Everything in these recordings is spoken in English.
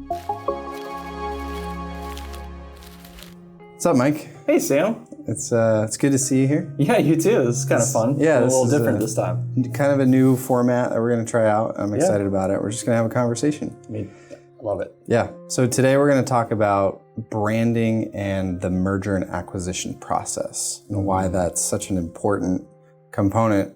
What's up, Mike? Hey, Sam. It's good to see you here. Yeah, you too. This is kind of fun. Yeah, a little different this time. Kind of a new format that we're going to try out. I'm excited about it. We're just going to have a conversation. I love it. Yeah. So today we're going to talk about branding and the merger and acquisition process and why that's such an important component,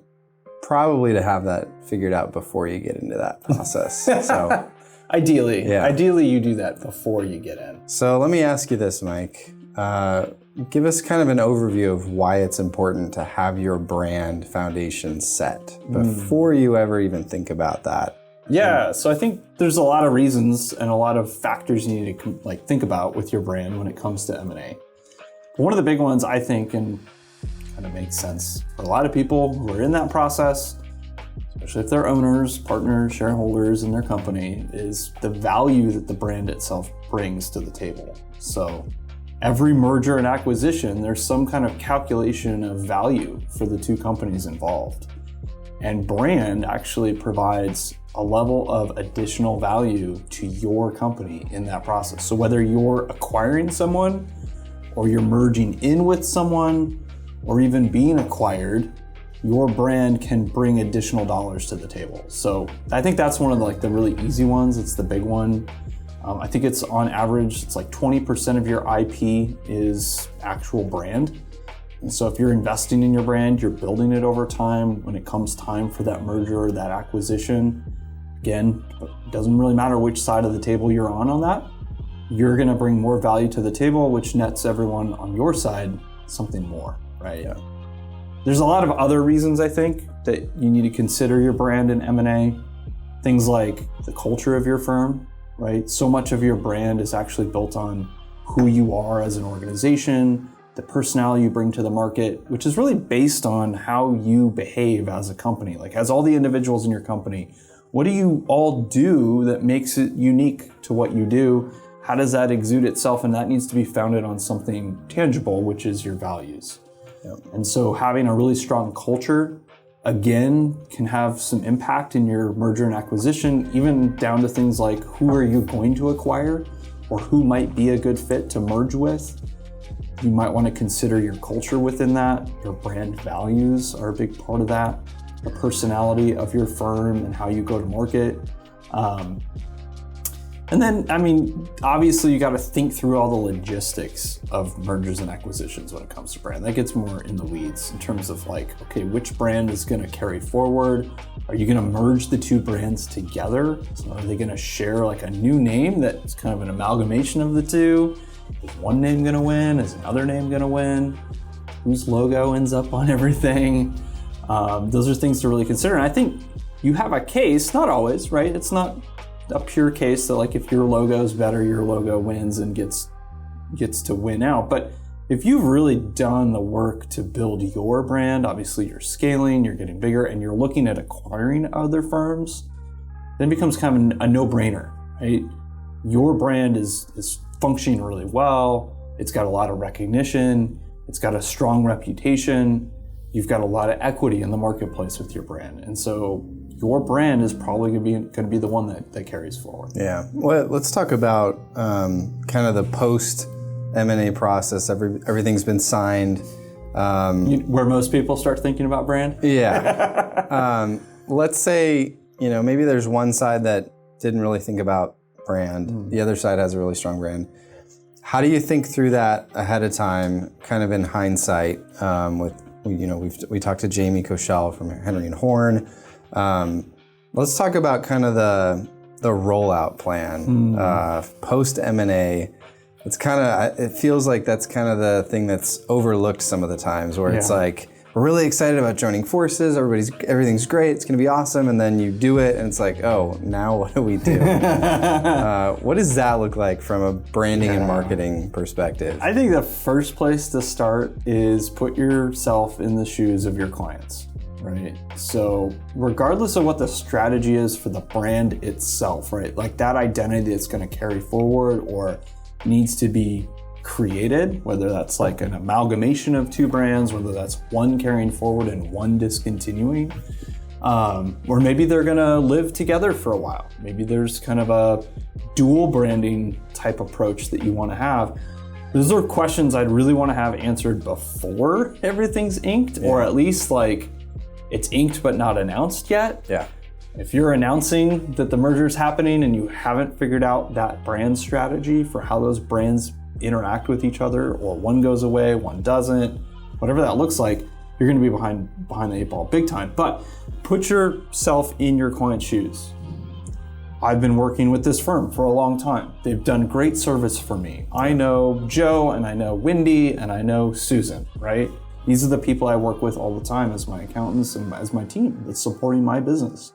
probably to have that figured out before you get into that process. So Ideally you do that before you get in. So let me ask you this, Mike. Give us kind of an overview of why it's important to have your brand foundation set before you ever even think about that. Yeah, so I think there's a lot of reasons and a lot of factors you need to think about with your brand when it comes to M&A. One of the big ones, I think, and kind of makes sense for a lot of people who are in that process, especially if they're owners, partners, shareholders in their company, is the value that the brand itself brings to the table. So every merger and acquisition, there's some kind of calculation of value for the two companies involved. And brand actually provides a level of additional value to your company in that process. So whether you're acquiring someone or you're merging in with someone or even being acquired, your brand can bring additional dollars to the table. So I think that's one of the really easy ones. It's the big one. I think it's on average, it's 20% of your IP is actual brand. And so if you're investing in your brand, you're building it over time. When it comes time for that merger or that acquisition, again, it doesn't really matter which side of the table you're on that. You're gonna bring more value to the table, which nets everyone on your side something more, right? Yeah. There's a lot of other reasons, I think, that you need to consider your brand in M&A. Things like the culture of your firm, right? So much of your brand is actually built on who you are as an organization, the personality you bring to the market, which is really based on how you behave as a company. As all the individuals in your company, what do you all do that makes it unique to what you do? How does that exude itself? And that needs to be founded on something tangible, which is your values. Yep. And so having a really strong culture, again, can have some impact in your merger and acquisition, even down to things like who are you going to acquire or who might be a good fit to merge with. You might want to consider your culture within that. Your brand values are a big part of that. The personality of your firm and how you go to market. And then, obviously you got to think through all the logistics of mergers and acquisitions when it comes to brand. That gets more in the weeds in terms of okay, which brand is going to carry forward? Are you going to merge the two brands together? So are they going to share a new name that's kind of an amalgamation of the two? Is one name going to win? Is another name going to win? Whose logo ends up on everything? Those are things to really consider. And I think you have a case, not always, right? It's not a pure case that if your logo is better, your logo wins and gets to win out. But if you've really done the work to build your brand, obviously you're scaling, you're getting bigger, and you're looking at acquiring other firms, then it becomes kind of a no-brainer, right? Your brand is functioning really well. It's got a lot of recognition. It's got a strong reputation. You've got a lot of equity in the marketplace with your brand. And so your brand is probably going to be the one that carries forward. Yeah. Well, let's talk about kind of the post M&A process. Everything's been signed. Where most people start thinking about brand? Yeah. Let's say, maybe there's one side that didn't really think about brand. The other side has a really strong brand. How do you think through that ahead of time, kind of in hindsight? We talked to Jaimi Koechel from Henry & Horn. Let's talk about kind of the rollout plan post M&A. It feels like that's kind of the thing that's overlooked some of the times, where it's we're really excited about joining forces. Everything's great. It's going to be awesome, and then you do it, and it's oh, now what do we do? What does that look like from a branding and marketing perspective? I think the first place to start is put yourself in the shoes of your clients. Right. So regardless of what the strategy is for the brand itself, right? That identity that's going to carry forward or needs to be created, whether that's an amalgamation of two brands, whether that's one carrying forward and one discontinuing. Or maybe they're gonna live together for a while. Maybe there's kind of a dual branding type approach that you wanna have. Those are questions I'd really wanna have answered before everything's inked, or at least like it's inked but not announced yet. Yeah. If you're announcing that the merger is happening and you haven't figured out that brand strategy for how those brands interact with each other, or one goes away, one doesn't, whatever that looks like, you're gonna be behind the 8 ball big time. But put yourself in your client's shoes. I've been working with this firm for a long time. They've done great service for me. I know Joe, and I know Wendy, and I know Susan, right? These are the people I work with all the time as my accountants and as my team that's supporting my business.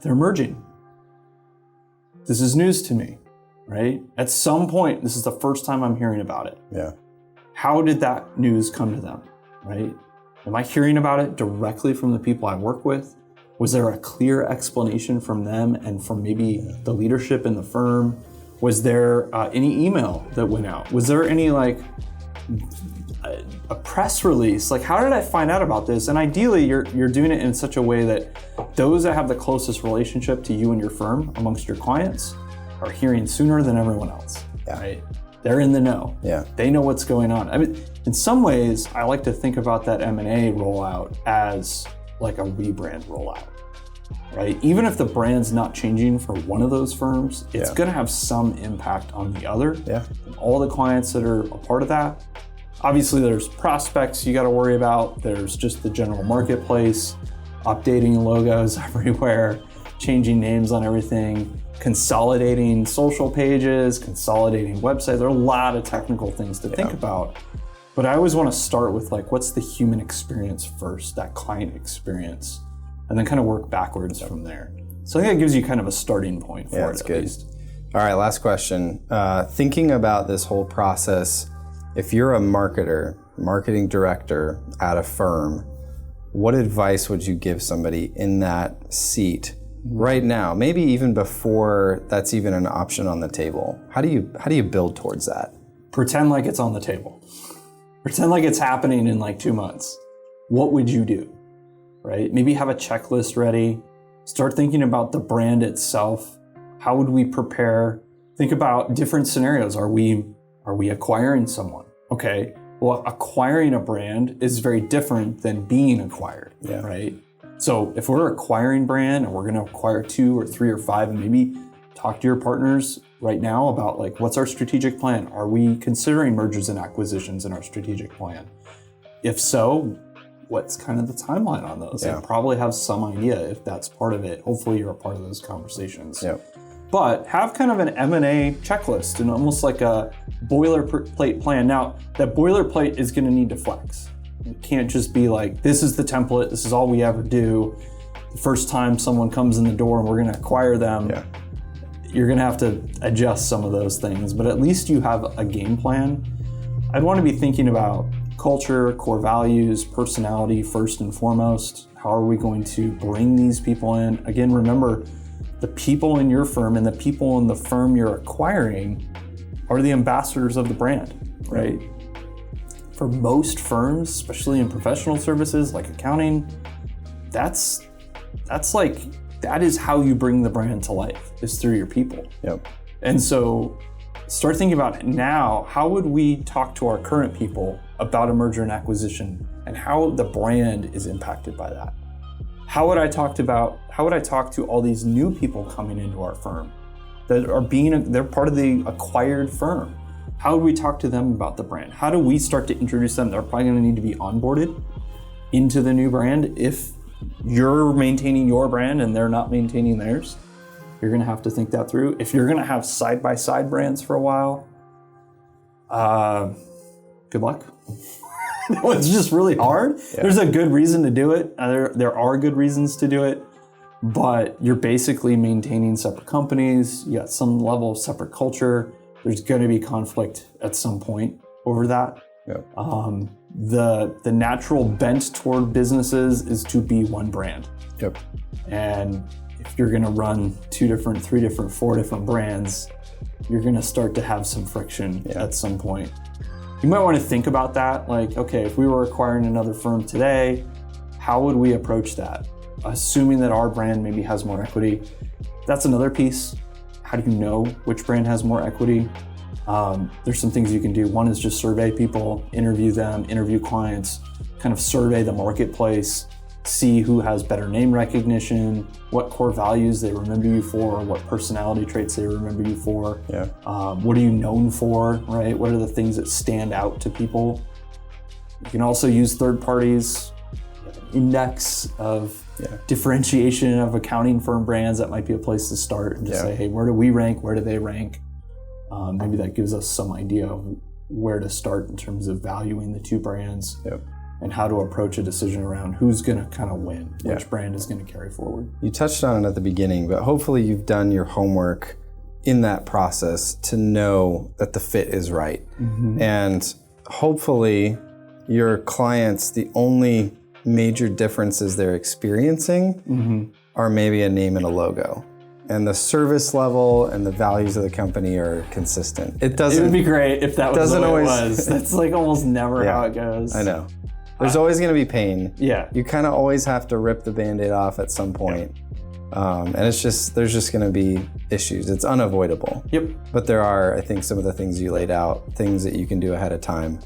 They're merging. This is news to me, right? At some point, this is the first time I'm hearing about it. Yeah. How did that news come to them, right? Am I hearing about it directly from the people I work with? Was there a clear explanation from them and from maybe the leadership in the firm? Was there any email that went out? Was there any like a press release? Like, how did I find out about this? And ideally, you're doing it in such a way that those that have the closest relationship to you and your firm amongst your clients are hearing sooner than everyone else, right? They're in the know. Yeah. They know what's going on. I mean, in some ways, I like to think about that M&A rollout as like a rebrand rollout, right? Even if the brand's not changing for one of those firms, it's gonna have some impact on the other. Yeah. And all the clients that are a part of that. Obviously, there's prospects you gotta worry about. There's just the general marketplace, updating logos everywhere, changing names on everything, consolidating social pages, consolidating websites. There are a lot of technical things to think about. But I always want to start with like, what's the human experience first, that client experience, and then kind of work backwards from there. So I think that gives you kind of a starting point for it, at least. All right, last question. Thinking about this whole process, if you're a marketer, marketing director at a firm, what advice would you give somebody in that seat right now, maybe even before that's even an option on the table? How do you build towards that? Pretend like it's on the table. Pretend like it's happening in like 2 months. What would you do, right? Maybe have a checklist ready. Start thinking about the brand itself. How would we prepare? Think about different scenarios. Are we acquiring someone? Okay, well, acquiring a brand is very different than being acquired, right? So if we're acquiring brand and we're gonna acquire 2 or 3 or 5, and maybe talk to your partners right now about like, what's our strategic plan? Are we considering mergers and acquisitions in our strategic plan? If so, what's kind of the timeline on those? I probably have some idea if that's part of it. Hopefully you're a part of those conversations. But have kind of an M&A checklist and almost like a boilerplate plan. Now, that boilerplate is gonna need to flex. It can't just be like, this is the template, this is all we ever do. The first time someone comes in the door and we're gonna acquire them, you're gonna have to adjust some of those things, but at least you have a game plan. I'd wanna be thinking about culture, core values, personality first and foremost. How are we going to bring these people in? Again, remember, the people in your firm and the people in the firm you're acquiring are the ambassadors of the brand, right? For most firms, especially in professional services like accounting, that is how you bring the brand to life, is through your people. And so start thinking about it now. How would we talk to our current people about a merger and acquisition and how the brand is impacted by that? How would I talk to all these new people coming into our firm that are they're part of the acquired firm? How would we talk to them about the brand? How do we start to introduce them? They're probably gonna need to be onboarded into the new brand. If you're maintaining your brand and they're not maintaining theirs, you're gonna have to think that through. If you're gonna have side-by-side brands for a while, good luck. It's just really hard. There's a good reason to do it. There are good reasons to do it, but you're basically maintaining separate companies. You got some level of separate culture. There's going to be conflict at some point over that. The natural bent toward businesses is to be one brand. And if you're going to run 2 different, 3 different, 4 different brands, you're going to start to have some friction at some point. You might want to think about that. Like, okay, if we were acquiring another firm today, how would we approach that? Assuming that our brand maybe has more equity. That's another piece. How do you know which brand has more equity? There's some things you can do. One is just survey people, interview them, interview clients, kind of survey the marketplace, see who has better name recognition, what core values they remember you for, what personality traits they remember you for. Yeah. What are you known for, right? What are the things that stand out to people? You can also use third parties, index of differentiation of accounting firm brands. That might be a place to start and just say, hey, where do we rank? Where do they rank? Maybe that gives us some idea of where to start in terms of valuing the two brands and how to approach a decision around who's going to kind of win, which brand is going to carry forward. You touched on it at the beginning, but hopefully you've done your homework in that process to know that the fit is right. And hopefully your clients, the only major differences they're experiencing are maybe a name and a logo. And the service level and the values of the company are consistent. It would be great if that was the way it was. That's like almost never how it goes. I know. There's always going to be pain. Yeah. You kind of always have to rip the Band-Aid off at some point. And there's just going to be issues. It's unavoidable. Yep. But there are, I think, some of the things you laid out, things that you can do ahead of time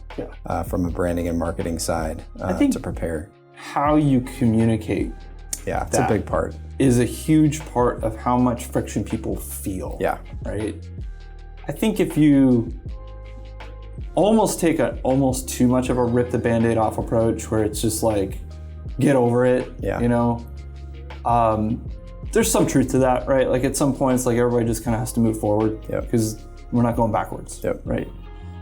from a branding and marketing side to prepare. How you communicate. Yeah, it's a big part. Is a huge part of how much friction people feel. Yeah. Right? I think if you almost take almost too much of a rip the Band-Aid off approach where it's just like, get over it, you know? There's some truth to that, right? Like at some point, it's like everybody just kind of has to move forward because we're not going backwards, right?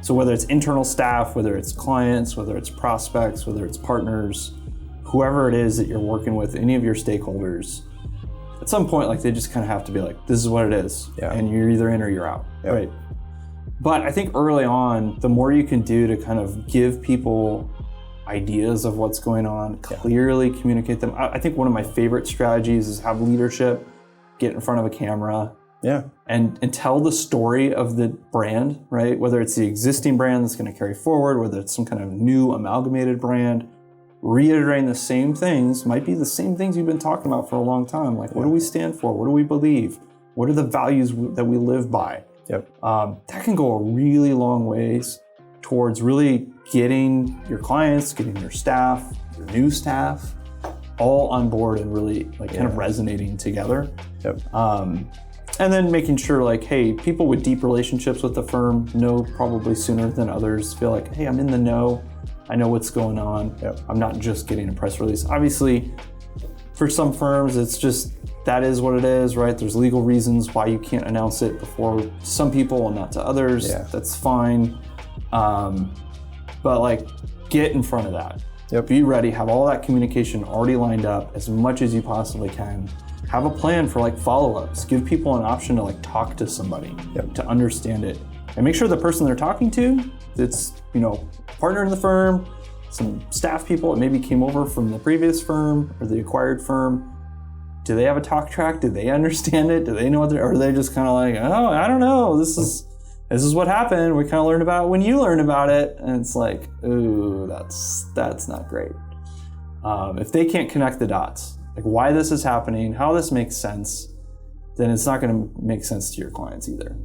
So whether it's internal staff, whether it's clients, whether it's prospects, whether it's partners, whoever it is that you're working with, any of your stakeholders, at some point, like they just kind of have to be like, this is what it is. And you're either in or you're out, right? But I think early on, the more you can do to kind of give people ideas of what's going on, clearly communicate them. I think one of my favorite strategies is have leadership get in front of a camera and tell the story of the brand, right? Whether it's the existing brand that's going to carry forward, whether it's some kind of new amalgamated brand, reiterating the same things, might be the same things you've been talking about for a long time. Like, what do we stand for? What do we believe? What are the values that we live by? That can go a really long ways towards really getting your clients, getting your staff, your new staff, all on board and really like kind of resonating together. And then making sure like, hey, people with deep relationships with the firm know probably sooner than others, feel like, hey, I'm in the know. I know what's going on. I'm not just getting a press release. Obviously, for some firms, it's just, that is what it is, right? There's legal reasons why you can't announce it before some people and not to others. That's fine. But like, get in front of that. Be ready, have all that communication already lined up as much as you possibly can. Have a plan for like follow-ups. Give people an option to like talk to somebody to understand it. And make sure the person they're talking to, it's, you know, partner in the firm, some staff people that maybe came over from the previous firm or the acquired firm. Do they have a talk track? Do they understand it? Do they know what they're, or are they just kind of like, oh, I don't know. This is what happened. We kind of learned about it when you learned about it. And it's like, ooh, that's not great. If they can't connect the dots, like why this is happening, how this makes sense, then it's not going to make sense to your clients either.